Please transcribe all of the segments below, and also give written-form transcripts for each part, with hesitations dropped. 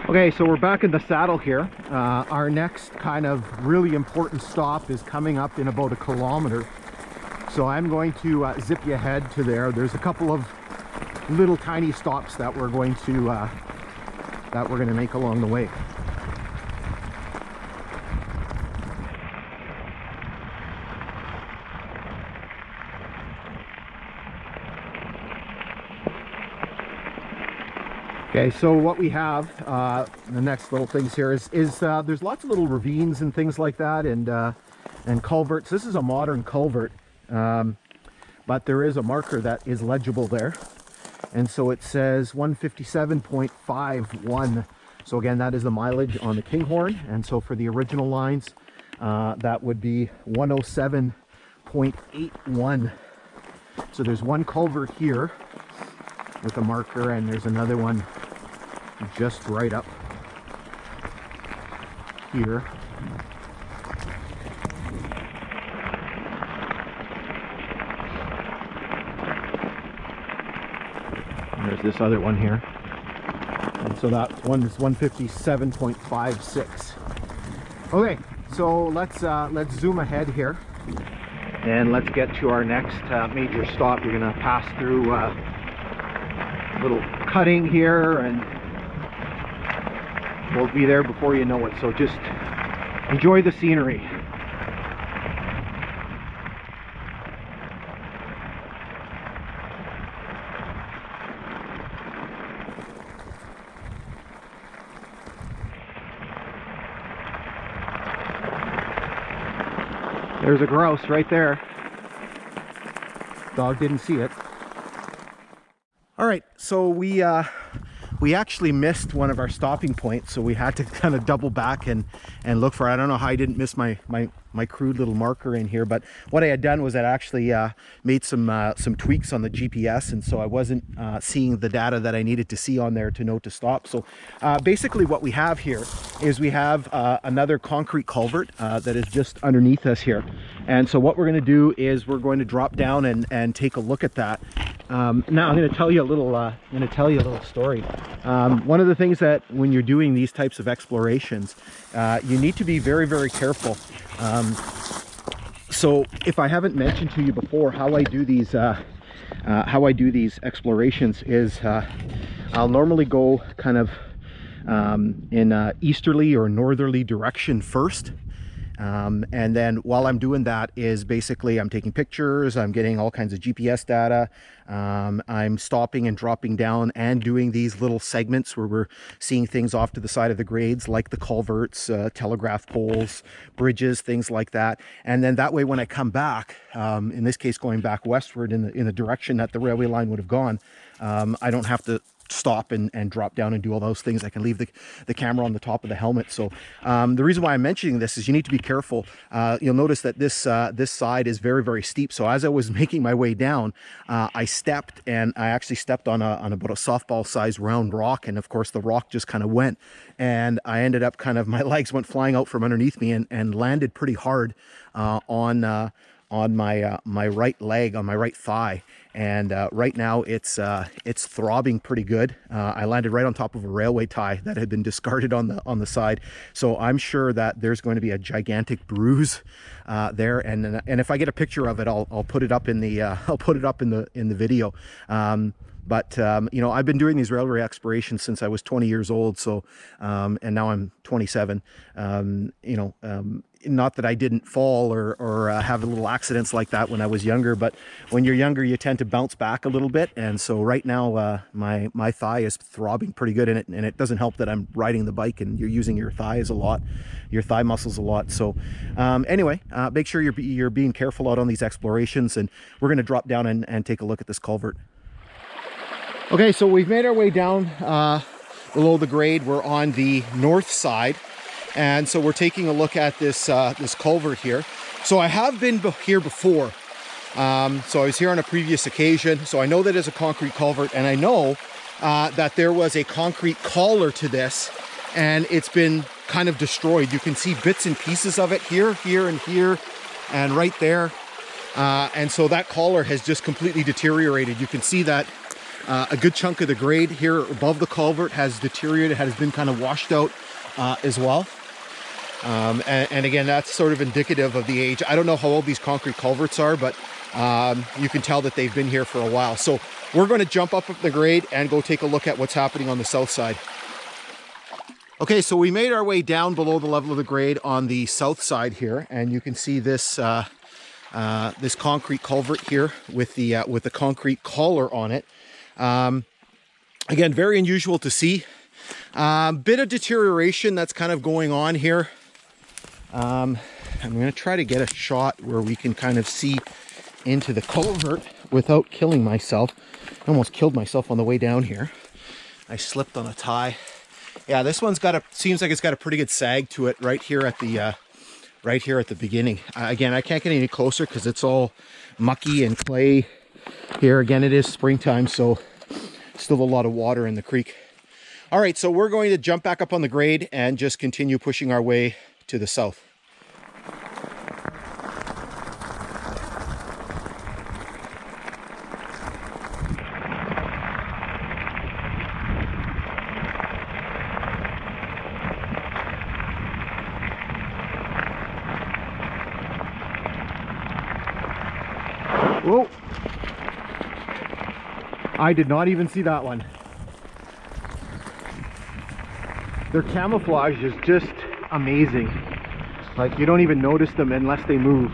Okay, so we're back in the saddle here. Our next kind of really important stop is coming up in about 1 kilometer. So I'm going to zip you ahead to there. There's a couple of little tiny stops that we're going to make along the way. Okay, so what we have, the next little things here is there's lots of little ravines and things like that, and culverts. This is a modern culvert, but there is a marker that is legible there, and so it says 157.51. So again, that is the mileage on the Kinghorn, and so for the original lines, that would be 107.81. So there's one culvert here with a marker, and there's another one just right up here. And there's this other one here. And so that one is 157.56. Okay, so let's zoom ahead here and let's get to our next major stop. You're gonna pass through little cutting here, and we'll be there before you know it. So just enjoy the scenery. There's a grouse right there. Dog didn't see it. All right, so we actually missed one of our stopping points, so we had to kind of double back and look for it. I don't know how I didn't miss my crude little marker in here, but what I had done was I actually made some tweaks on the GPS, and so I wasn't seeing the data that I needed to see on there to know to stop. So basically what we have here is we have another concrete culvert that is just underneath us here, and so what we're going to do is we're going to drop down and take a look at that. Now I'm going to tell you a little story. One of the things that when you're doing these types of explorations, you need to be very, very careful. So if I haven't mentioned to you before how I do these explorations is I'll normally go kind of in a easterly or northerly direction first. And then while I'm doing that is basically I'm taking pictures, I'm getting all kinds of GPS data, I'm stopping and dropping down and doing these little segments where we're seeing things off to the side of the grades, like the culverts, telegraph poles, bridges, things like that. And then that way when I come back, in this case going back westward in the direction that the railway line would have gone, I don't have to stop and drop down and do all those things. I can leave the camera on the top of the helmet. So the reason why I'm mentioning this is you need to be careful. You'll notice that this side is very, very steep. So as I was making my way down, I stepped, and I actually stepped on about a softball sized round rock, and of course the rock just kind of went, and I ended up my legs went flying out from underneath me and landed pretty hard on my right leg, on my right thigh, and right now it's throbbing pretty good. I landed right on top of a railway tie that had been discarded on the side, so I'm sure that there's going to be a gigantic bruise there, and if I get a picture of it, I'll put it up in the video. But you know, I've been doing these railway explorations since I was 20 years old. So and now I'm 27. You know, not that I didn't fall or have little accidents like that when I was younger, but when you're younger, you tend to bounce back a little bit. And so right now, my thigh is throbbing pretty good, and it doesn't help that I'm riding the bike and you're using your thighs a lot, your thigh muscles a lot. So anyway, make sure you're being careful out on these explorations, and we're going to drop down and take a look at this culvert. Okay, so we've made our way down below the grade. We're on the north side, and so we're taking a look at this this culvert here. So I have been here before. So I was here on a previous occasion, so I know that it's a concrete culvert, and I know that there was a concrete collar to this, and it's been kind of destroyed. You can see bits and pieces of it here, here, and here, and right there. And so that collar has just completely deteriorated. You can see that A good chunk of the grade here above the culvert has deteriorated, has been kind of washed out as well. And again, that's sort of indicative of the age. I don't know how old these concrete culverts are, but you can tell that they've been here for a while. So we're going to jump up the grade and go take a look at what's happening on the south side. Okay, so we made our way down below the level of the grade on the south side here, and you can see this this concrete culvert here with the concrete collar on it. Again, very unusual to see. Bit of deterioration that's kind of going on here. I'm going to try to get a shot where we can kind of see into the culvert without killing myself. I almost killed myself on the way down here. I slipped on a tie. Yeah, this one's got seems like it's got a pretty good sag to it right here at the beginning. Again, I can't get any closer because it's all mucky and clay here. Again, it is springtime, so still a lot of water in the creek. All right, so we're going to jump back up on the grade and just continue pushing our way to the south. Whoa! I did not even see that one. Their camouflage is just amazing. Like, you don't even notice them unless they move.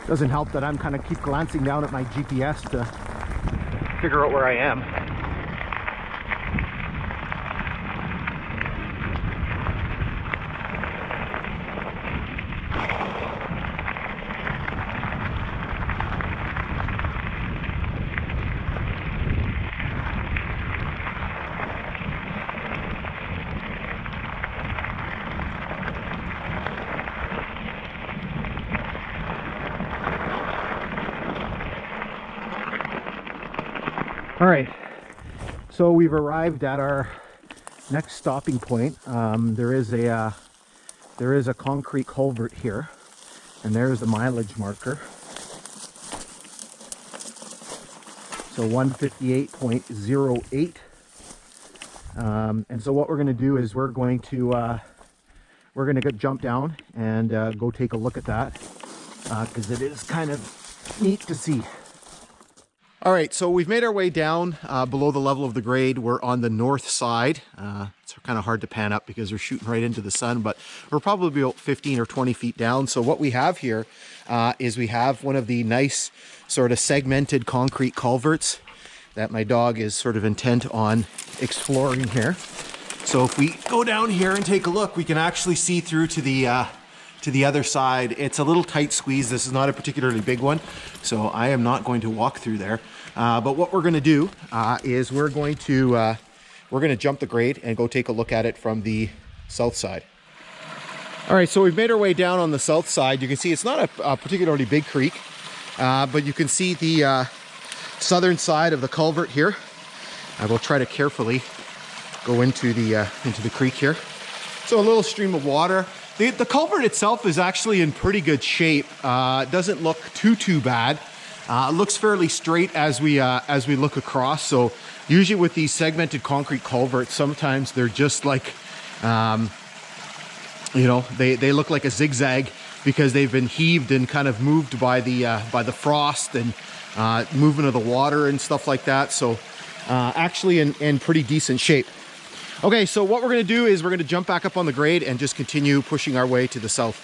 Doesn't help that I'm kind of keep glancing down at my GPS to figure out where I am. All right, so we've arrived at our next stopping point. There is a concrete culvert here, and there's the mileage marker. So 158.08. And so what we're going to do is we're going to jump down and go take a look at that because it is kind of neat to see. All right, so we've made our way down below the level of the grade. We're on the north side. It's kind of hard to pan up because we're shooting right into the sun, but we're probably about 15 or 20 feet down. So what we have here is we have one of the nice sort of segmented concrete culverts that my dog is sort of intent on exploring here. So if we go down here and take a look, we can actually see through to the other side. It's a little tight squeeze. This is not a particularly big one, so I am not going to walk through there. But what we're going to do is we're going to jump the grade and go take a look at it from the south side. All right, so we've made our way down on the south side. You can see it's not a particularly big creek, but you can see the southern side of the culvert here. I will try to carefully go into the creek here. So a little stream of water. The culvert itself is actually in pretty good shape. It doesn't look too bad. It looks fairly straight as we look across. So usually with these segmented concrete culverts, sometimes they're just like, you know, they look like a zigzag because they've been heaved and kind of moved by the frost and movement of the water and stuff like that. So actually in pretty decent shape. Okay, so what we're going to do is we're going to jump back up on the grade and just continue pushing our way to the south.